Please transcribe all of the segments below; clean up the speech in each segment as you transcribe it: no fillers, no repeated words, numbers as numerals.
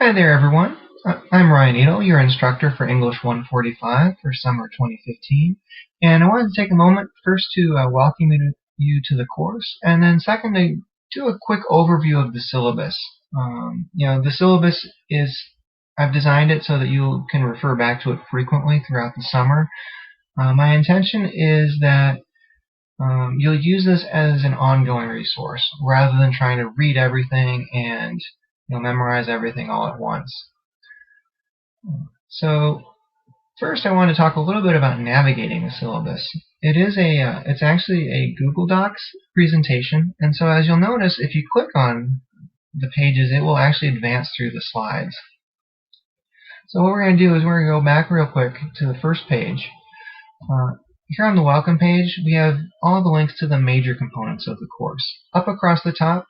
Hi there, everyone. I'm Ryan Needle, your instructor for English 145 for summer 2015. And I wanted to take a moment first to welcome you to the course, and then second to do a quick overview of the syllabus. The syllabus I've designed it so that you can refer back to it frequently throughout the summer. My intention is that you'll use this as an ongoing resource rather than trying to read everything and memorize everything all at once. So first I want to talk a little bit about navigating the syllabus. It's actually a Google Docs presentation, and so as you'll notice, if you click on the pages, it will actually advance through the slides. So what we're going to do is we're going to go back real quick to the first page. Here on the welcome page, we have all the links to the major components of the course. Up across the top,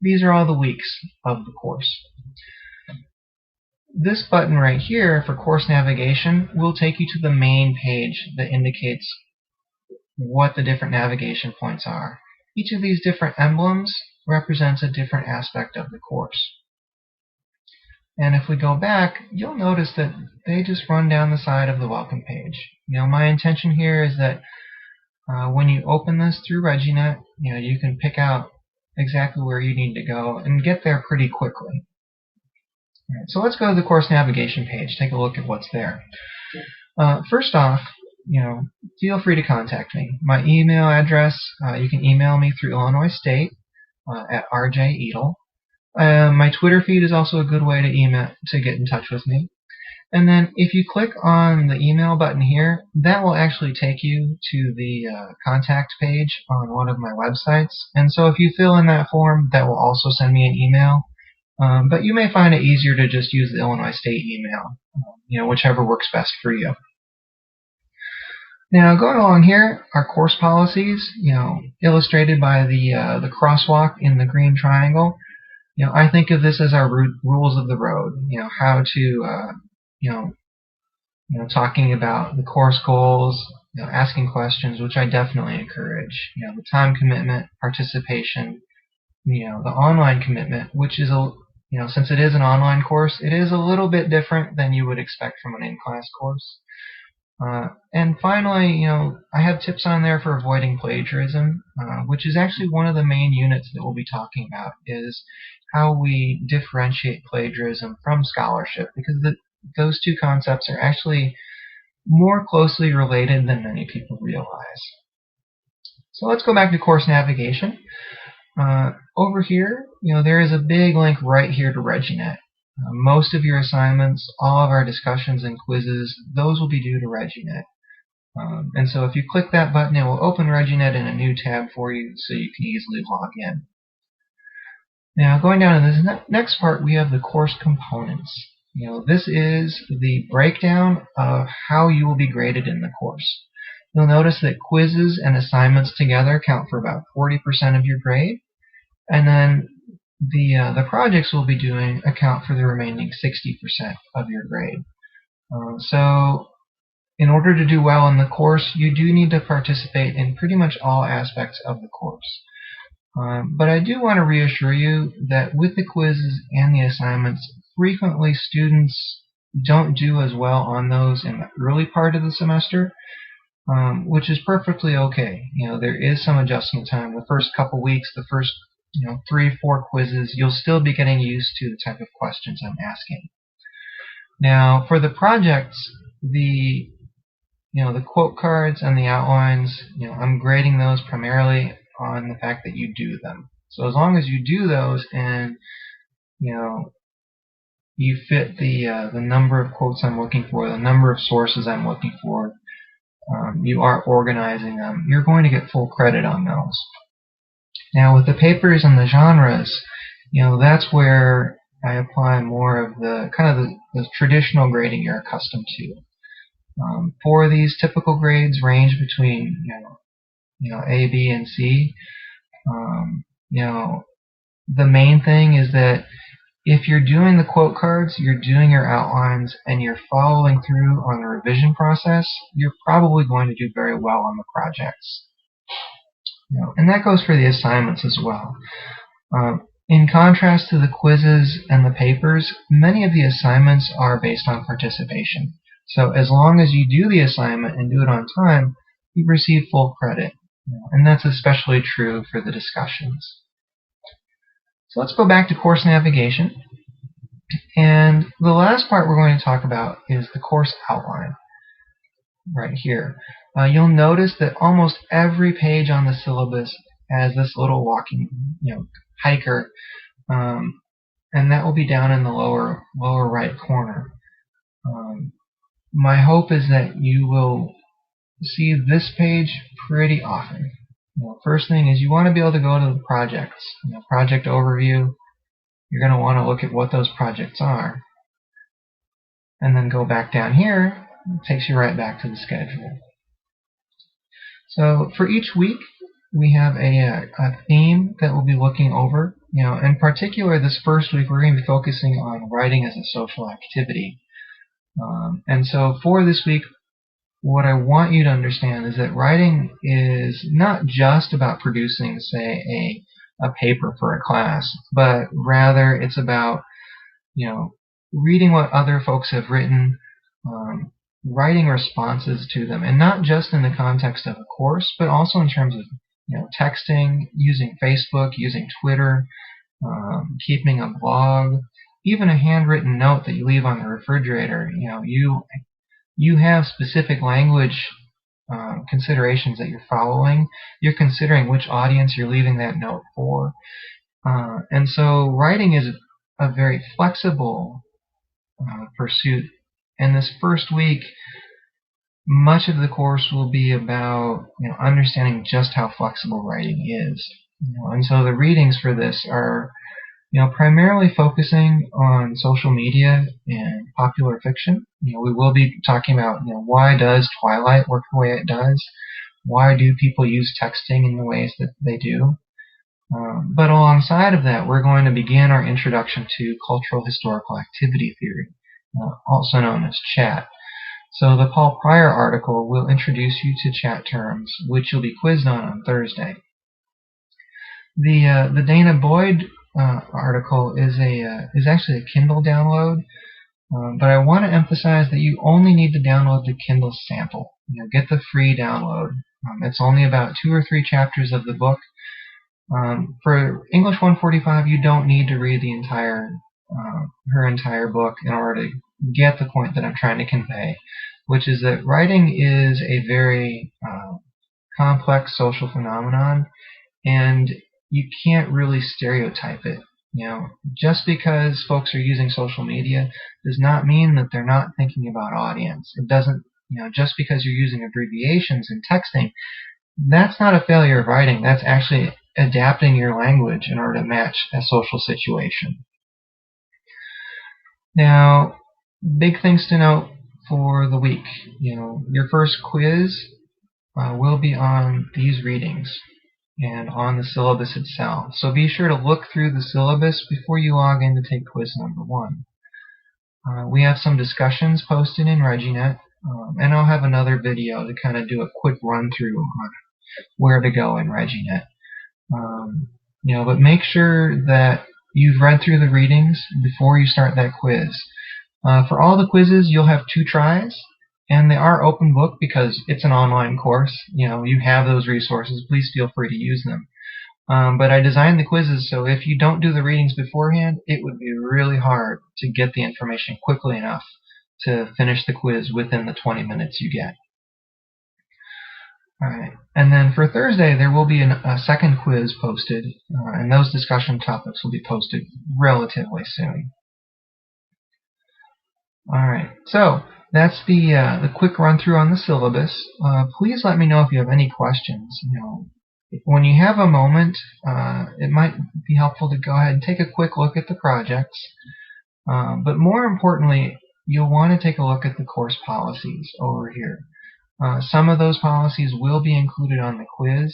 these are all the weeks of the course. This button right here for course navigation will take you to the main page that indicates what the different navigation points are. Each of these different emblems represents a different aspect of the course. And if we go back, you'll notice that they just run down the side of the welcome page. My intention here is that when you open this through ReggieNet, you can pick out exactly where you need to go and get there pretty quickly. All right, so let's go to the course navigation page, take a look at what's there. First off, feel free to contact me. My email address, you can email me through Illinois State at rjedel. My Twitter feed is also a good way to get in touch with me. And then if you click on the email button here, that will actually take you to the contact page on one of my websites. And so if you fill in that form, that will also send me an email. But you may find it easier to just use the Illinois State email, whichever works best for you. Now, going along here, our course policies, illustrated by the crosswalk in the green triangle. I think of this as our rules of the road. How to, talking about the course goals, asking questions, which I definitely encourage. The time commitment, participation, the online commitment, which is since it is an online course, it is a little bit different than you would expect from an in-class course. And finally, I have tips on there for avoiding plagiarism, which is actually one of the main units that we'll be talking about, is how we differentiate plagiarism from scholarship, because those two concepts are actually more closely related than many people realize. So let's go back to course navigation. Over here, there is a big link right here to ReggieNet. Most of your assignments, all of our discussions and quizzes, those will be due to ReggieNet. And so if you click that button, it will open ReggieNet in a new tab for you so you can easily log in. Now, going down to this next part, we have the course components. This is the breakdown of how you will be graded in the course. You'll notice that quizzes and assignments together count for about 40% of your grade, and then the projects we'll be doing account for the remaining 60% of your grade. So in order to do well in the course, you do need to participate in pretty much all aspects of the course. But I do want to reassure you that with the quizzes and the assignments, frequently students don't do as well on those in the early part of the semester, which is perfectly okay. There is some adjustment time. The first couple weeks, the first 3-4 quizzes, you'll still be getting used to the type of questions I'm asking. Now, for the projects, the quote cards and the outlines, I'm grading those primarily on the fact that you do them. So as long as you do those and you fit the number of quotes I'm looking for, the number of sources I'm looking for, you are organizing them, you're going to get full credit on those. Now with the papers and the genres, that's where I apply more of the the traditional grading you're accustomed to. For these, typical grades range between A, B, and C. The main thing is that if you're doing the quote cards, you're doing your outlines, and you're following through on the revision process, you're probably going to do very well on the projects. And that goes for the assignments as well. In contrast to the quizzes and the papers, many of the assignments are based on participation. So as long as you do the assignment and do it on time, you receive full credit. And that's especially true for the discussions. So let's go back to course navigation. And the last part we're going to talk about is the course outline right here. You'll notice that almost every page on the syllabus has this little walking, hiker, and that will be down in the lower right corner. My hope is that you will see this page pretty often. First thing is you want to be able to go to the projects. Project overview. You're going to want to look at what those projects are. And then go back down here. It takes you right back to the schedule. So for each week, we have a theme that we'll be looking over. In particular, this first week, we're going to be focusing on writing as a social activity. And so for this week, what I want you to understand is that writing is not just about producing, say, a paper for a class, but rather it's about, reading what other folks have written, writing responses to them, and not just in the context of a course, but also in terms of, texting, using Facebook, using Twitter, keeping a blog, even a handwritten note that you leave on the refrigerator. You have specific language considerations that you're following. You're considering which audience you're leaving that note for. And so writing is a very flexible pursuit. And this first week, much of the course will be about understanding just how flexible writing is. And so the readings for this are primarily focusing on social media and popular fiction. We will be talking about, why does Twilight work the way it does? Why do people use texting in the ways that they do? But alongside of that, we're going to begin our introduction to cultural historical activity theory, also known as chat. So the Paul Pryor article will introduce you to chat terms, which you'll be quizzed on Thursday. The Dana Boyd article is actually a Kindle download, but I want to emphasize that you only need to download the Kindle sample. Get the free download. It's only about 2 or 3 chapters of the book. For English 145, you don't need to read her entire book in order to get the point that I'm trying to convey, which is that writing is a very complex social phenomenon, and you can't really stereotype it. Just because folks are using social media does not mean that they're not thinking about audience. It doesn't, just because you're using abbreviations in texting, that's not a failure of writing. That's actually adapting your language in order to match a social situation. Now, big things to note for the week. Your first quiz will be on these readings and on the syllabus itself. So be sure to look through the syllabus before you log in to take quiz number 1. We have some discussions posted in ReggieNet, and I'll have another video to kind of do a quick run through on where to go in ReggieNet. But make sure that you've read through the readings before you start that quiz. For all the quizzes, you'll have 2 tries, and they are open book because it's an online course. You have those resources. Please feel free to use them. But I designed the quizzes so if you don't do the readings beforehand, it would be really hard to get the information quickly enough to finish the quiz within the 20 minutes you get. Alright, and then for Thursday, there will be a second quiz posted, and those discussion topics will be posted relatively soon. Alright, so that's the quick run through on the syllabus. Please let me know if you have any questions. When you have a moment, it might be helpful to go ahead and take a quick look at the projects. But more importantly, you'll want to take a look at the course policies over here. Some of those policies will be included on the quiz,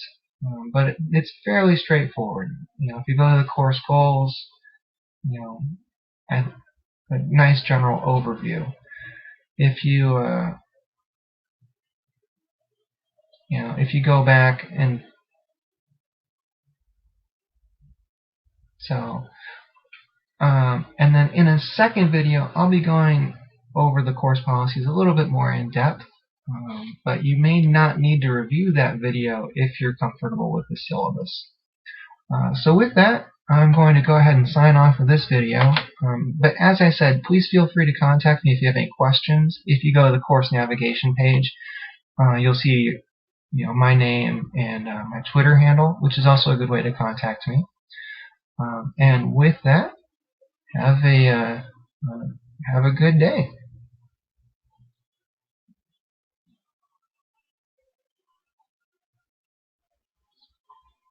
but it's fairly straightforward. If you go to the course goals, a nice general overview. If you if you go back and So, and then in a second video, I'll be going over the course policies a little bit more in depth. But you may not need to review that video if you're comfortable with the syllabus. So with that, I'm going to go ahead and sign off of this video. But as I said, please feel free to contact me if you have any questions. If you go to the course navigation page, you'll see my name and my Twitter handle, which is also a good way to contact me. And with that, have a good day.